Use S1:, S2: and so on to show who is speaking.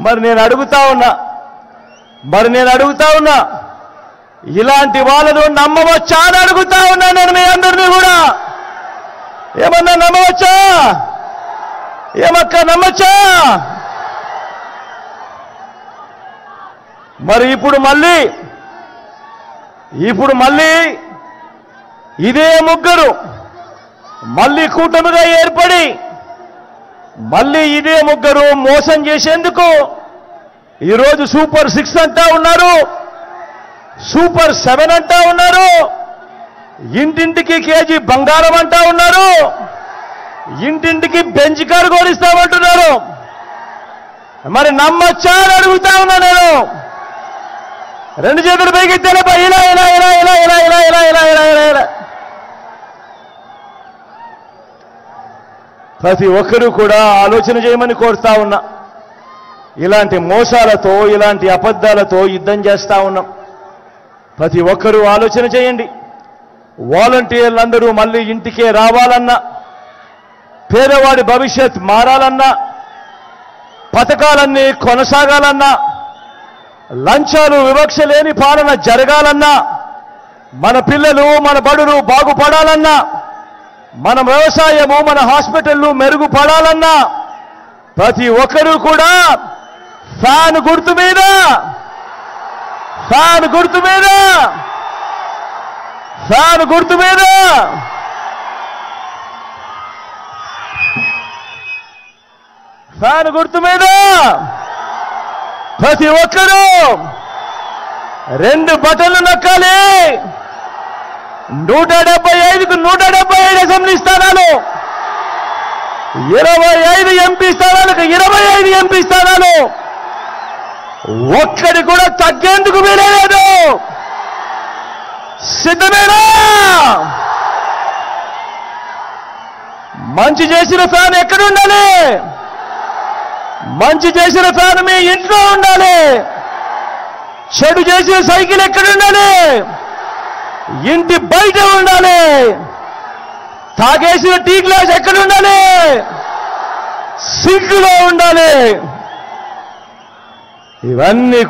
S1: మరి నేను అడుగుతా ఉన్నా ఇలాంటి వాళ్ళను నమ్మవచ్చా అని అడుగుతా ఉన్నా నేను మీ అందరినీ కూడా. ఏమన్నా నమ్మవచ్చా? ఏమక్క నమ్మచ్చా? మరి ఇప్పుడు మళ్ళీ ఇదే ముగ్గురు మళ్ళీ కూటమిగా ఏర్పడి మళ్ళీ ఇదే ముగ్గురు మోసం చేసేందుకు ఈరోజు సూపర్ 6 అంటా ఉన్నారు, సూపర్ 7 అంటా ఉన్నారు, ఇంటింటికి కేజీ బంగారం అంటా ఉన్నారు, ఇంటింటికి బెంచ్ కారు కొనిస్తామంటున్నారు. మరి నమ్మచ్చా అని అడుగుతా ఉన్నా నేను. రెండు చేతులు పైకి ఎత్తాలపై ఇలా ఇలా ఇలా ఇలా ఇలా ఇలా ఇలా ఇలా ఇలా ఇలా ఇలా ప్రతి ఒక్కరూ కూడా ఆలోచన చేయమని కోరుతా ఉన్నా. ఇలాంటి మోసాలతో ఇలాంటి అబద్ధాలతో యుద్ధం చేస్తా ఉన్నాం. ప్రతి ఒక్కరూ ఆలోచన చేయండి. వాలంటీర్లందరూ మళ్ళీ ఇంటికే రావాలన్నా, పేదవాడి భవిష్యత్ మారాలన్నా, పథకాలన్నీ కొనసాగాలన్నా, లంచాలు వివక్ష లేని పాలన జరగాలన్నా, మన పిల్లలు మన బడులు బాగుపడాలన్నా, మన వ్యవసాయము మన హాస్పిటళ్లు మెరుగుపడాలన్నా ప్రతి ఒక్కరూ కూడా ఫ్యాన్ గుర్తు మీద ప్రతి ఒక్కరూ 2 బటన్లు నొక్కాలి. 175కు 175 అసెంబ్లీ స్థానాలు, 25 ఎంపీ స్థానాలకు 25 ఎంపీ స్థానాలు, ఒక్కడి కూడా తగ్గేందుకు వీలేదు. సిద్ధమేనా? మంచి చేసిన ఫ్యాన్ ఎక్కడుండాలి? మంచి చేసిన ఫ్యాన్ మీ ఇంట్లో ఉండాలి. చెడు చేసిన సైకిల్ ఎక్కడుండాలి? ఇంటి బయట ఉండాలి. తాగేసిన టీ గ్లాస్ ఎక్కడుండాలి? సింక్లో ఉండాలి. ఇవన్నీ